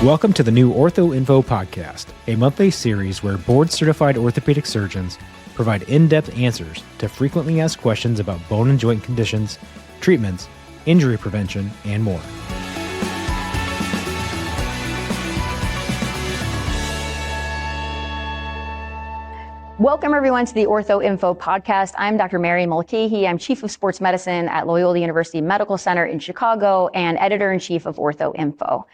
Welcome to the new Ortho Info podcast, a monthly series where board-certified orthopedic surgeons provide in-depth answers to frequently asked questions about bone and joint conditions, treatments, injury prevention, and more. Welcome everyone to the Ortho Info podcast. I'm Dr. Mary Mulcahy. I'm Chief of Sports Medicine at Loyola University Medical Center in Chicago and Editor-in-Chief of Ortho Info.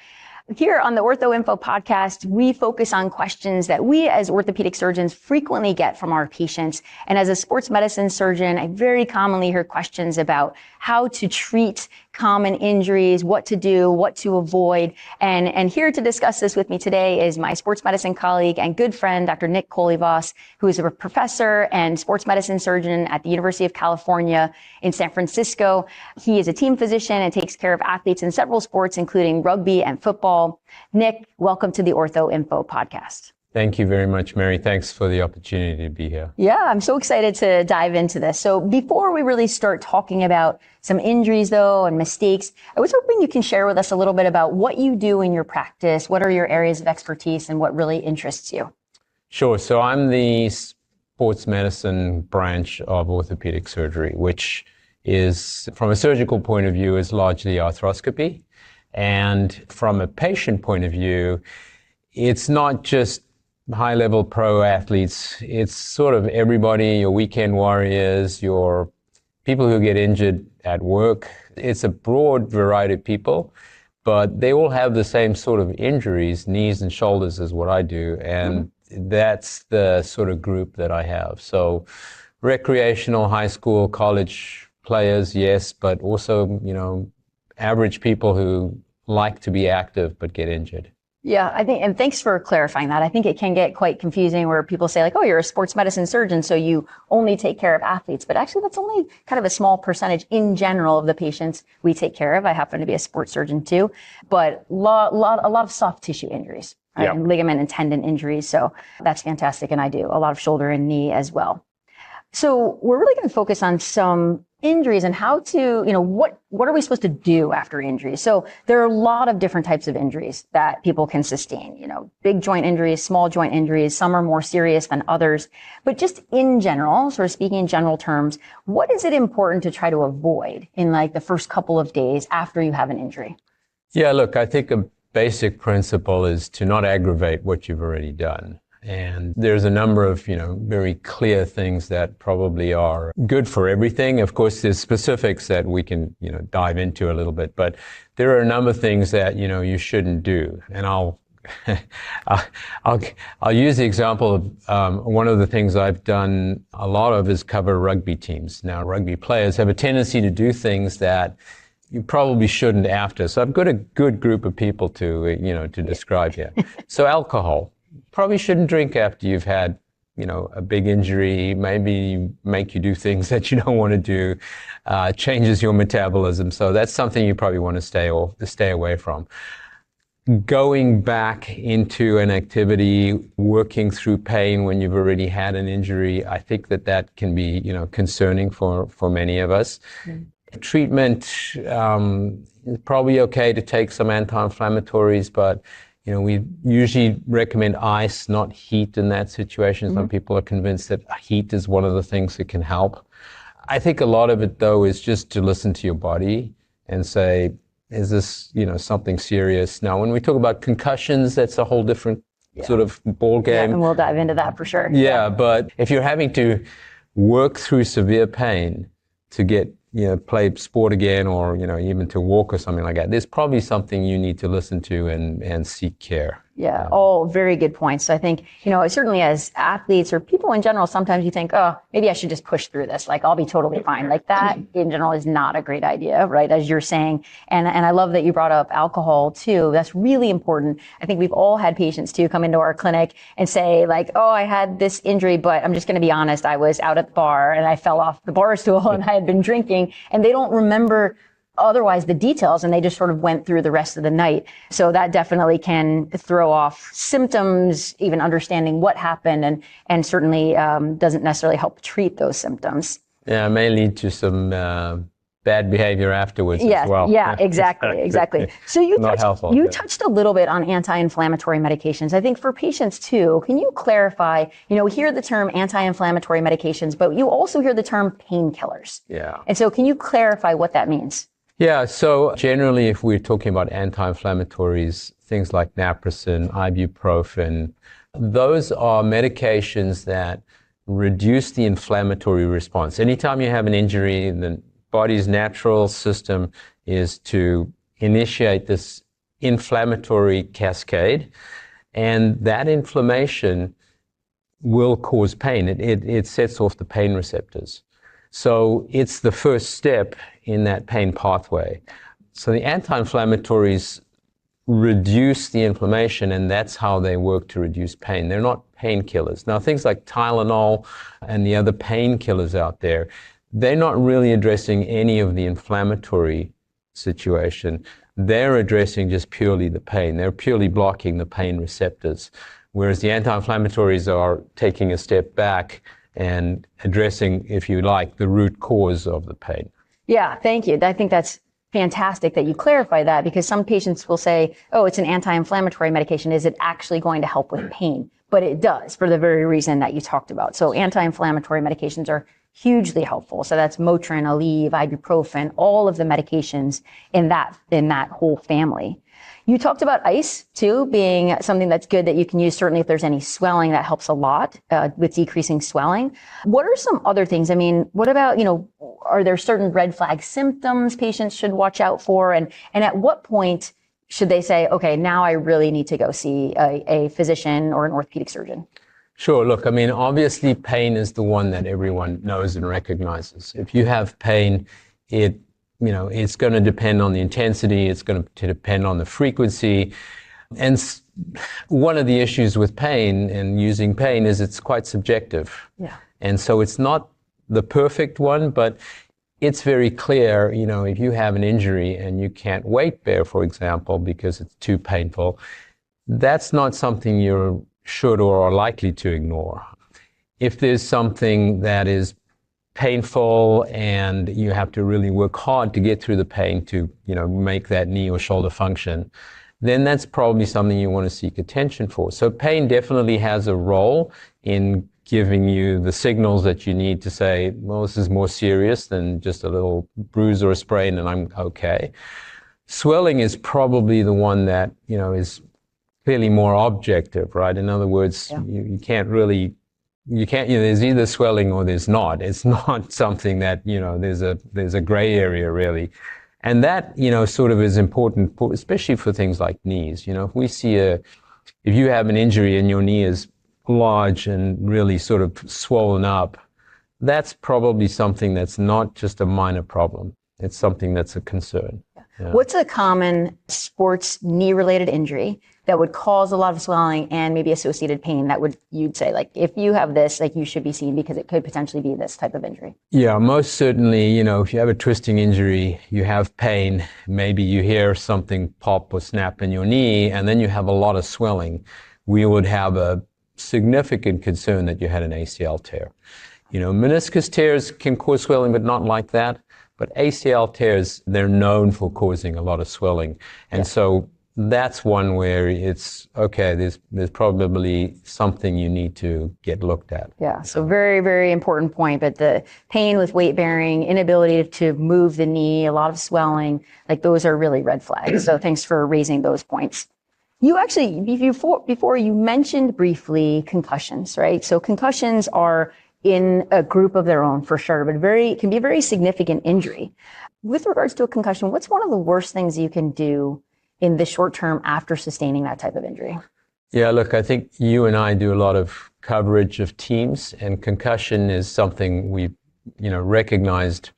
Here on the Ortho Info podcast, we focus on questions that we as orthopedic surgeons frequently get from our patients. And as a sports medicine surgeon, I very commonly hear questions about how to treat common injuries, what to do, what to avoid. And here to discuss this with me today is my sports medicine colleague and good friend, Dr. Nick Kolyvos, who is a professor and sports medicine surgeon at the University of California in San Francisco. He is a team physician and takes care of athletes in several sports, including rugby and football. Nick, welcome to the Ortho Info podcast. Thank you very much, Mary. Thanks for the opportunity to be here. Yeah, I'm so excited to dive into this. So before we really start talking about some injuries, though, and mistakes, I was hoping you can share with us a little bit about what you do in your practice, what are your areas of expertise, and what really interests you. Sure. So I'm the sports medicine branch of orthopedic surgery, which is, from a surgical point of view, is largely arthroscopy. And from a patient point of view, it's not just high-level pro athletes. It's sort of everybody, your weekend warriors, your people who get injured at work. It's a broad variety of people, but they all have the same sort of injuries, knees and shoulders is what I do, and that's the sort of group that I have. So recreational, high school, college players, yes, but also, average people who like to be active but get injured. Yeah, I think, and thanks for clarifying that. I think it can get quite confusing where people say like, oh, you're a sports medicine surgeon, so you only take care of athletes. But actually, that's only kind of a small percentage in general of the patients we take care of. I happen to be a sports surgeon too, but a lot of soft tissue injuries, right? And ligament and tendon injuries. So that's fantastic. And I do a lot of shoulder and knee as well. So we're really going to focus on some injuries and how to, what are we supposed to do after injuries? So there are a lot of different types of injuries that people can sustain, big joint injuries, small joint injuries. Some are more serious than others. But just in general, sort of speaking in general terms, what is it important to try to avoid in like the first couple of days after you have an injury? Yeah, look, I think a basic principle is to not aggravate what you've already done. And there's a number of, very clear things that probably are good for everything. Of course, there's specifics that we can, dive into a little bit, but there are a number of things that, you shouldn't do. And I'll use the example of one of the things I've done a lot of is cover rugby teams. Now, rugby players have a tendency to do things that you probably shouldn't after. So I've got a good group of people to describe here. So alcohol. Probably shouldn't drink after you've had, a big injury, maybe make you do things that you don't want to do, changes your metabolism. So that's something you probably want to stay away from. Going back into an activity, working through pain when you've already had an injury, I think that can be, concerning for many of us. Treatment, is probably okay to take some anti-inflammatories, but we usually recommend ice, not heat in that situation. Some people are convinced that heat is one of the things that can help. I think a lot of it, though, is just to listen to your body and say, is this, something serious? Now, when we talk about concussions, that's a whole different sort of ball game. Yeah, and we'll dive into that for sure. Yeah, but if you're having to work through severe pain to get play sport again or, even to walk or something like that, there's probably something you need to listen to and seek care. Yeah, all very good points. So I think, certainly as athletes or people in general, sometimes you think, oh, maybe I should just push through this. Like, I'll be totally fine. Like that in general is not a great idea, right? As you're saying. And I love that you brought up alcohol too. That's really important. I think we've all had patients too come into our clinic and say like, oh, I had this injury, but I'm just going to be honest. I was out at the bar and I fell off the bar stool and I had been drinking, and they don't remember otherwise the details, and they just sort of went through the rest of the night. So that definitely can throw off symptoms, even understanding what happened, and certainly doesn't necessarily help treat those symptoms. Yeah, it may lead to some bad behavior afterwards as well. Yeah, exactly. So Not helpful, you yeah. touched a little bit on anti-inflammatory medications. I think for patients too, can you clarify, we hear the term anti-inflammatory medications, but you also hear the term painkillers. Yeah. And so can you clarify what that means? Yeah, so generally if we're talking about anti-inflammatories, things like naproxen, ibuprofen, those are medications that reduce the inflammatory response. Anytime you have an injury, the body's natural system is to initiate this inflammatory cascade, and that inflammation will cause pain. It sets off the pain receptors. So it's the first step in that pain pathway. So the anti-inflammatories reduce the inflammation, and that's how they work to reduce pain. They're not painkillers. Now, things like Tylenol and the other painkillers out there, they're not really addressing any of the inflammatory situation. They're addressing just purely the pain. They're purely blocking the pain receptors, whereas the anti-inflammatories are taking a step back and addressing, if you like, the root cause of the pain. Yeah, thank you. I think that's fantastic that you clarify that, because some patients will say, oh, it's an anti-inflammatory medication. Is it actually going to help with pain? But it does, for the very reason that you talked about. So anti-inflammatory medications are hugely helpful. So that's Motrin, Aleve, ibuprofen, all of the medications in that whole family. You talked about ice too being something that's good that you can use. Certainly if there's any swelling, that helps a lot with decreasing swelling. What are some other things? I mean, what about, are there certain red flag symptoms patients should watch out for? And at what point should they say, okay, now I really need to go see a physician or an orthopedic surgeon? Sure. Look, I mean, obviously pain is the one that everyone knows and recognizes. If you have pain, it's going to depend on the intensity. It's going to depend on the frequency. And one of the issues with pain and using pain is it's quite subjective. Yeah. And so it's not the perfect one, but it's very clear, if you have an injury and you can't weight bear, for example, because it's too painful, that's not something you're should or are likely to ignore. If there's something that is painful and you have to really work hard to get through the pain to, make that knee or shoulder function, then that's probably something you want to seek attention for. So pain definitely has a role in giving you the signals that you need to say, well, this is more serious than just a little bruise or a sprain and I'm okay. Swelling is probably the one that, is clearly more objective, right? In other words, you can't, there's either swelling or there's not. It's not something that, there's a gray area really. And that, sort of is important, especially for things like knees. If you have an injury and your knee is large and really sort of swollen up, that's probably something that's not just a minor problem. It's something that's a concern. Yeah. What's a common sports knee-related injury that would cause a lot of swelling and maybe associated pain that you'd say, like, if you have this, like, you should be seen because it could potentially be this type of injury? Yeah, most certainly, if you have a twisting injury, you have pain, maybe you hear something pop or snap in your knee, and then you have a lot of swelling, we would have a significant concern that you had an ACL tear. Meniscus tears can cause swelling, but not like that. But ACL tears, they're known for causing a lot of swelling. And so that's one where it's, okay, there's probably something you need to get looked at. Yeah, so very, very important point. But the pain with weight bearing, inability to move the knee, a lot of swelling, like those are really red flags. So thanks for raising those points. You actually, before you mentioned briefly concussions, right? So concussions are in a group of their own for sure, but can be a very significant injury. With regards to a concussion, what's one of the worst things you can do in the short term after sustaining that type of injury? Yeah, look, I think you and I do a lot of coverage of teams, and concussion is something we've, recognized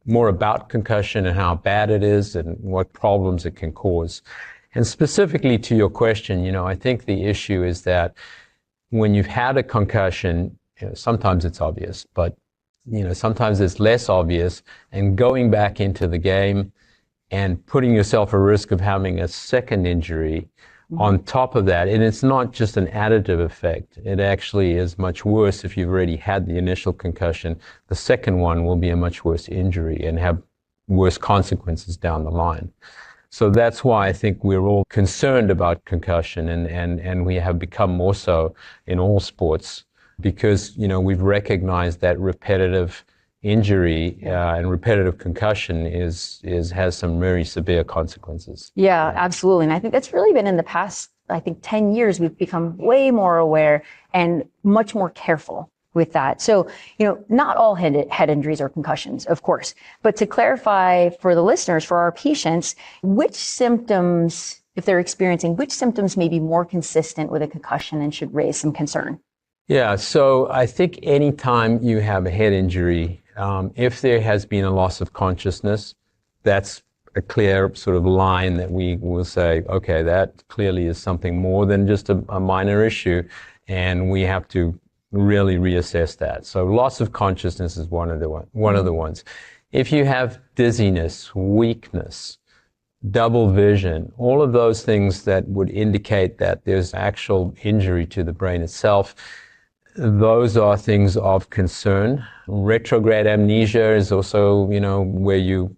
more about concussion and how bad it is and what problems it can cause. And specifically to your question, I think the issue is that when you've had a concussion, sometimes it's obvious, but sometimes it's less obvious, and going back into the game and putting yourself at risk of having a second injury on top of that. And it's not just an additive effect. It actually is much worse if you've already had the initial concussion. The second one will be a much worse injury and have worse consequences down the line. So that's why I think we're all concerned about concussion, and we have become more so in all sports, because, we've recognized that repetitive injury and repetitive concussion has some very severe consequences. Yeah, absolutely. And I think that's really been in the past, 10 years, we've become way more aware and much more careful with that. So, not all head injuries are concussions, of course, but to clarify for the listeners, for our patients, which symptoms, if they're experiencing, which symptoms may be more consistent with a concussion and should raise some concern? Yeah, so I think anytime you have a head injury, if there has been a loss of consciousness, that's a clear sort of line that we will say, okay, that clearly is something more than just a minor issue, and we have to really reassess that. So loss of consciousness is one of the ones. If you have dizziness, weakness, double vision, all of those things that would indicate that there's actual injury to the brain itself, those are things of concern. Retrograde amnesia is also, where you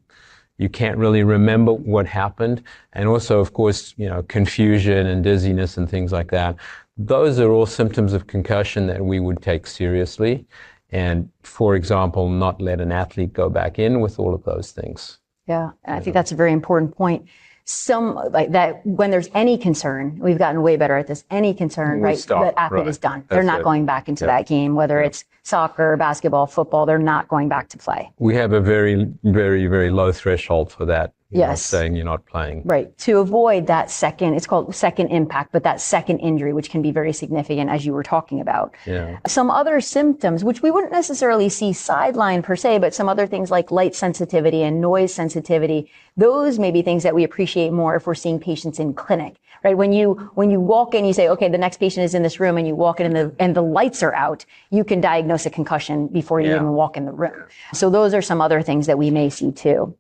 can't really remember what happened. And also, of course, confusion and dizziness and things like that. Those are all symptoms of concussion that we would take seriously. And, for example, not let an athlete go back in with all of those things. Yeah, and I think that's a very important point. Like that, when there's any concern, we've gotten way better at this, any concern, right? The athlete is done. They're not going back into that game, whether it's soccer, basketball, football, they're not going back to play. We have a very, very, very low threshold for that. Yes. Saying you're not playing. Right. To avoid that second, it's called second impact, but that second injury, which can be very significant, as you were talking about. Yeah. Some other symptoms, which we wouldn't necessarily see sideline per se, but some other things like light sensitivity and noise sensitivity, those may be things that we appreciate more if we're seeing patients in clinic, right? When you walk in, you say, okay, the next patient is in this room, and you walk in and the lights are out, you can diagnose a concussion before you even walk in the room. So those are some other things that we may see too.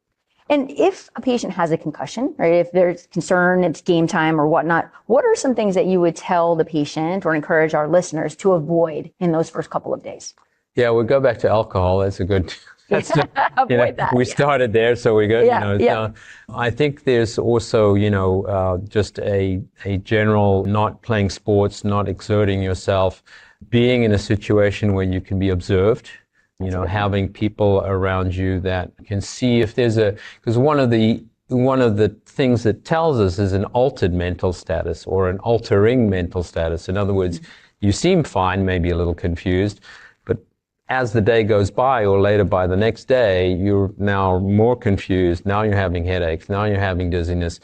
And if a patient has a concussion, right, if there's concern, it's game time or whatnot, what are some things that you would tell the patient or encourage our listeners to avoid in those first couple of days? Yeah, we'll go back to alcohol. That's a good... Avoid that. We started there, so we're good. Yeah. I think there's also, just a general not playing sports, not exerting yourself, being in a situation where you can be observed. Having people around you that can see if there's because one of the things that tells us is an altered mental status or an altering mental status. In other words, you seem fine, maybe a little confused, but as the day goes by or later by the next day, you're now more confused. Now you're having headaches. Now you're having dizziness.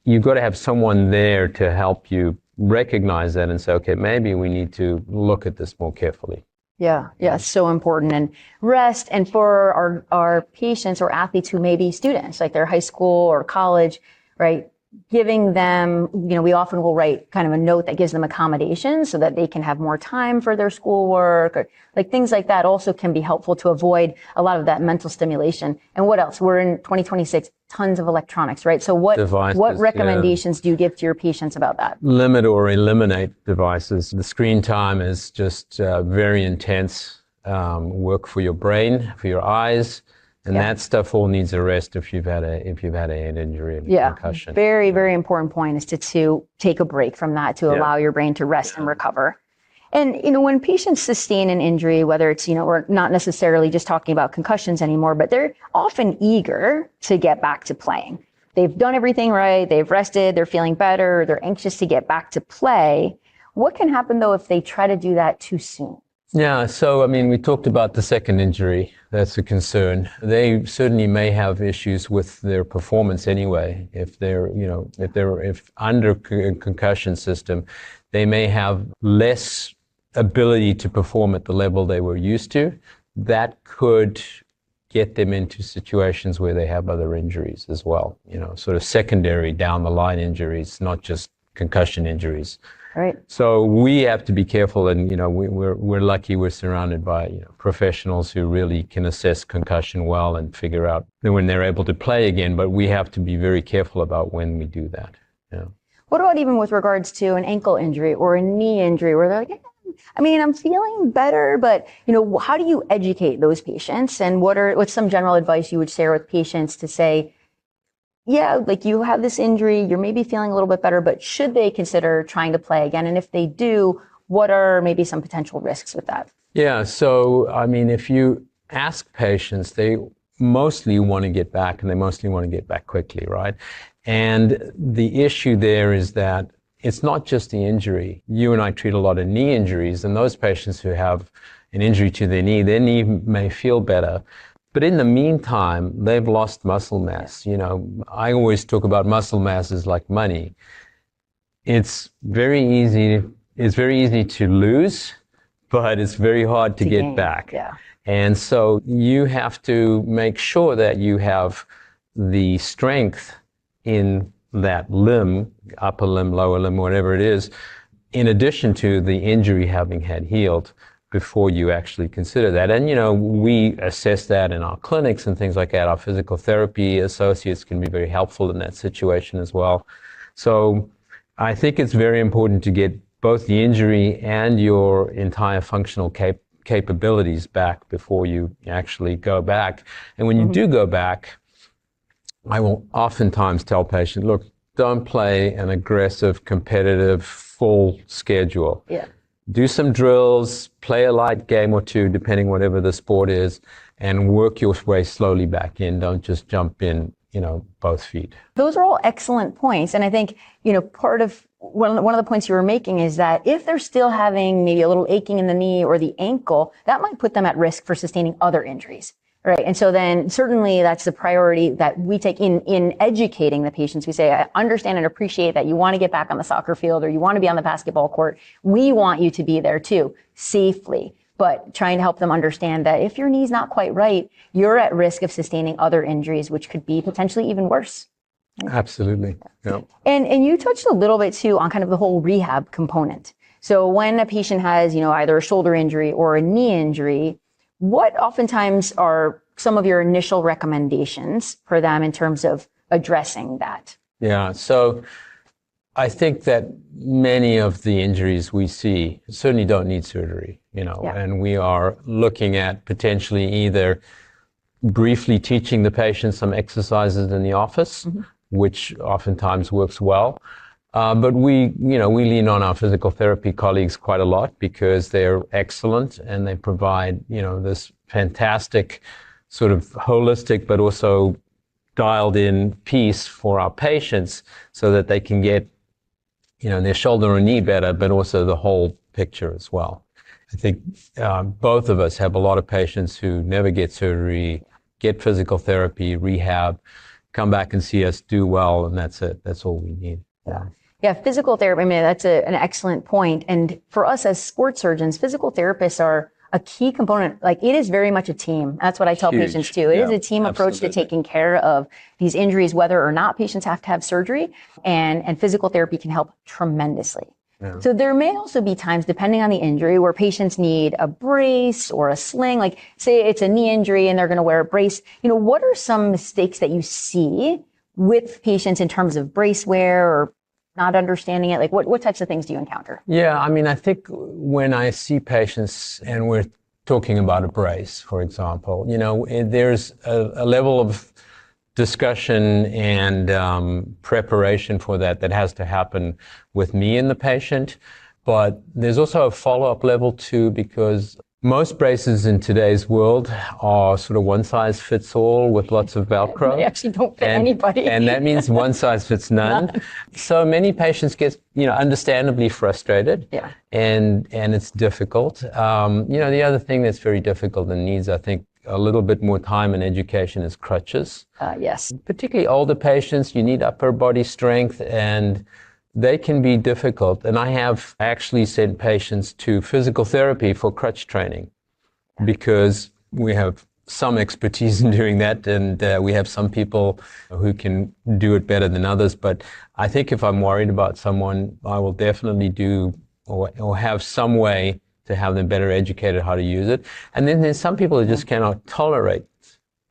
You've got to have someone there to help you recognize that and say, okay, maybe we need to look at this more carefully. Yeah, so important. And rest, and for our patients or athletes who may be students, like they're high school or college, right? Giving them, we often will write kind of a note that gives them accommodations so that they can have more time for their schoolwork, or like things like that also can be helpful to avoid a lot of that mental stimulation. And what else? We're in 2026, tons of electronics, right? So what recommendations do you give to your patients about that? Limit or eliminate devices. The screen time is just very intense work for your brain, for your eyes. And that stuff all needs a rest if you've had a head injury and concussion. Very, very important point is to take a break from that, to allow your brain to rest and recover. And, when patients sustain an injury, whether it's, we're not necessarily just talking about concussions anymore, but they're often eager to get back to playing. They've done everything right. They've rested. They're feeling better. They're anxious to get back to play. What can happen, though, if they try to do that too soon? Yeah, so we talked about the second injury. That's a concern. They certainly may have issues with their performance anyway. If they're under a concussion system, they may have less ability to perform at the level they were used to. That could get them into situations where they have other injuries as well. Sort of secondary down the line injuries, not just concussion injuries. Right. So we have to be careful, and we're lucky we're surrounded by professionals who really can assess concussion well and figure out when they're able to play again. But we have to be very careful about when we do that. Yeah. What about even with regards to an ankle injury or a knee injury, where they're like, I mean, I'm feeling better, but how do you educate those patients? And what's some general advice you would share with patients to say, yeah, like you have this injury, you're maybe feeling a little bit better, but should they consider trying to play again? And if they do, what are maybe some potential risks with that? Yeah, so I mean, if you ask patients, they mostly want to get back, and they mostly want to get back quickly, right? And the issue there is that it's not just the injury. You and I treat a lot of knee injuries, and those patients who have an injury to their knee may feel better. But in the meantime, they've lost muscle mass. I always talk about muscle mass as like money. It's very easy to lose, but it's very hard to get back. Yeah. And so you have to make sure that you have the strength in that limb, upper limb, lower limb, whatever it is, in addition to the injury having had healed, before you actually consider that. And, we assess that in our clinics and things like that. Our physical therapy associates can be very helpful in that situation as well. So I think it's very important to get both the injury and your entire functional capabilities back before you actually go back. And when you do go back, I will oftentimes tell patients, look, don't play an aggressive, competitive, full schedule. Yeah. Do some drills, play a light game or two, depending whatever the sport is, and work your way slowly back in. Don't just jump in, both feet. Those are all excellent points. And I think, part of one of the points you were making is that if they're still having maybe a little aching in the knee or the ankle, that might put them at risk for sustaining other injuries. Right. And so then certainly that's the priority that we take in educating the patients. We say, I understand and appreciate that you want to get back on the soccer field or you want to be on the basketball court. We want you to be there too, safely, but trying to help them understand that if your knee's not quite right, you're at risk of sustaining other injuries, which could be potentially even worse. Absolutely. Yeah. And you touched a little bit too on kind of the whole rehab component. So when a patient has, either a shoulder injury or a knee injury, what oftentimes are some of your initial recommendations for them in terms of addressing that? Yeah, so I think that many of the injuries we see certainly don't need surgery, and we are looking at potentially either briefly teaching the patient some exercises in the office, which oftentimes works well. But we lean on our physical therapy colleagues quite a lot because they're excellent and they provide, this fantastic sort of holistic, but also dialed in piece for our patients so that they can get, their shoulder or knee better, but also the whole picture as well. I think both of us have a lot of patients who never get surgery, get physical therapy, rehab, come back and see us do well, and that's it. That's all we need. Yeah, physical therapy, I mean, that's an excellent point. And for us as sports surgeons, physical therapists are a key component. Like, it is very much a team. That's what I tell patients too. It is a team approach to taking care of these injuries, whether or not patients have to have surgery, and physical therapy can help tremendously. Yeah. So there may also be times, depending on the injury, where patients need a brace or a sling. Like, say it's a knee injury and they're going to wear a brace. What are some mistakes that you see with patients in terms of brace wear or not understanding it? Like, what types of things do you encounter? Yeah, I mean, I think when I see patients and we're talking about a brace, for example, there's a level of discussion and preparation for that has to happen with me and the patient. But there's also a follow-up level too, because most braces in today's world are sort of one size fits all with lots of Velcro. They actually don't fit anybody. And that means one size fits none. So many patients get, understandably frustrated. Yeah. And it's difficult. The other thing that's very difficult and needs, I think, a little bit more time and education is crutches. Yes. Particularly older patients, you need upper body strength, and they can be difficult. And I have actually sent patients to physical therapy for crutch training because we have some expertise in doing that, and we have some people who can do it better than others. But I think if I'm worried about someone, I will definitely do or have some way to have them better educated how to use it. And then there's some people who just cannot tolerate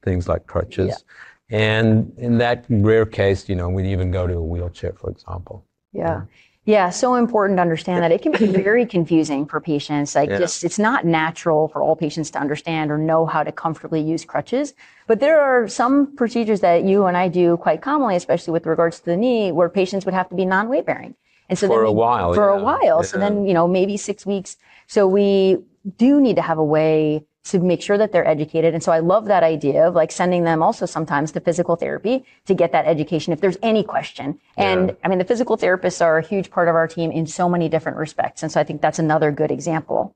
things like crutches. Yeah. And in that rare case, we'd even go to a wheelchair, for example. Yeah. Yeah, so important to understand that. It can be very confusing for patients. It's not natural for all patients to understand or know how to comfortably use crutches. But there are some procedures that you and I do quite commonly, especially with regards to the knee, where patients would have to be non-weight bearing. And so For a while. So then, maybe 6 weeks. So we do need to have a way to make sure that they're educated. And so I love that idea of like sending them also sometimes to physical therapy to get that education if there's any question. And I mean, the physical therapists are a huge part of our team in so many different respects. And so I think that's another good example.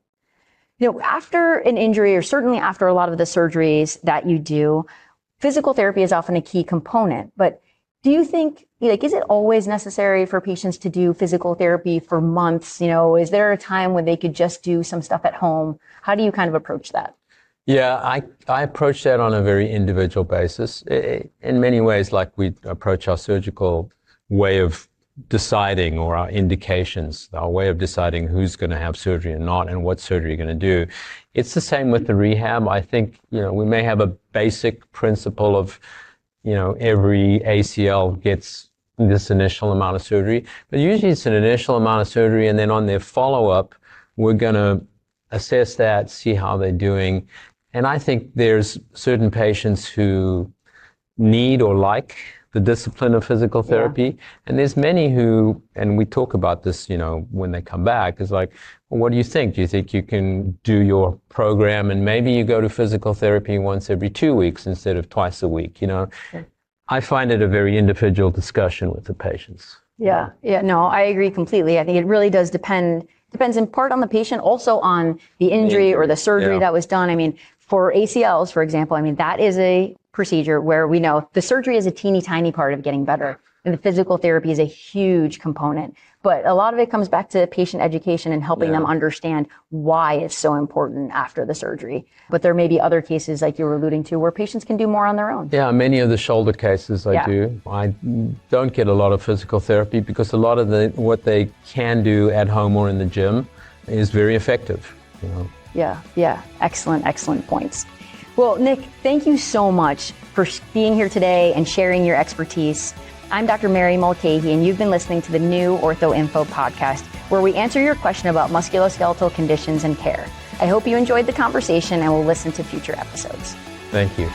After an injury, or certainly after a lot of the surgeries that you do, physical therapy is often a key component. But do you think, is it always necessary for patients to do physical therapy for months? Is there a time when they could just do some stuff at home? How do you kind of approach that? Yeah, I approach that on a very individual basis. In many ways, like we approach our surgical way of deciding, or our indications, our way of deciding who's going to have surgery or not and what surgery you're going to do. It's the same with the rehab. I think, we may have a basic principle of, every ACL gets this initial amount of surgery, but usually it's an initial amount of surgery, and then on their follow-up, we're going to assess that, see how they're doing. And I think there's certain patients who need or like the discipline of physical therapy. And there's many who, and we talk about this, when they come back, is like, well, what do you think? Do you think you can do your program and maybe you go to physical therapy once every 2 weeks instead of twice a week? I find it a very individual discussion with the patients. Yeah, no, I agree completely. I think it really does depends in part on the patient, also on the injury or the surgery that was done. I mean, for ACLs, for example, that is a procedure where we know the surgery is a teeny tiny part of getting better, and the physical therapy is a huge component. But a lot of it comes back to patient education and helping them understand why it's so important after the surgery. But there may be other cases, like you were alluding to, where patients can do more on their own. Yeah, many of the shoulder cases I do. I don't get a lot of physical therapy because a lot of what they can do at home or in the gym is very effective. Yeah. Excellent points. Well, Nick, thank you so much for being here today and sharing your expertise. I'm Dr. Mary Mulcahy, and you've been listening to the new OrthoInfo podcast, where we answer your question about musculoskeletal conditions and care. I hope you enjoyed the conversation and will listen to future episodes. Thank you.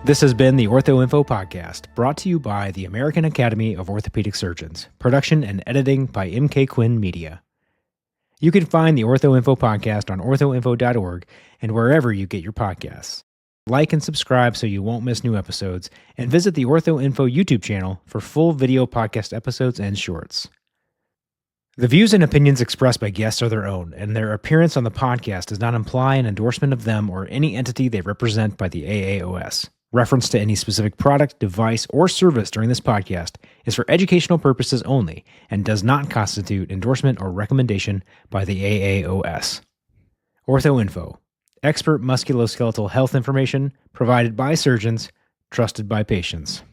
This has been the OrthoInfo podcast, brought to you by the American Academy of Orthopedic Surgeons. Production and editing by MK Quinn Media. You can find the OrthoInfo podcast on orthoinfo.org and wherever you get your podcasts. Like and subscribe so you won't miss new episodes, and visit the OrthoInfo YouTube channel for full video podcast episodes and shorts. The views and opinions expressed by guests are their own, and their appearance on the podcast does not imply an endorsement of them or any entity they represent by the AAOS. Reference to any specific product, device, or service during this podcast is for educational purposes only and does not constitute endorsement or recommendation by the AAOS. OrthoInfo, expert musculoskeletal health information provided by surgeons, trusted by patients.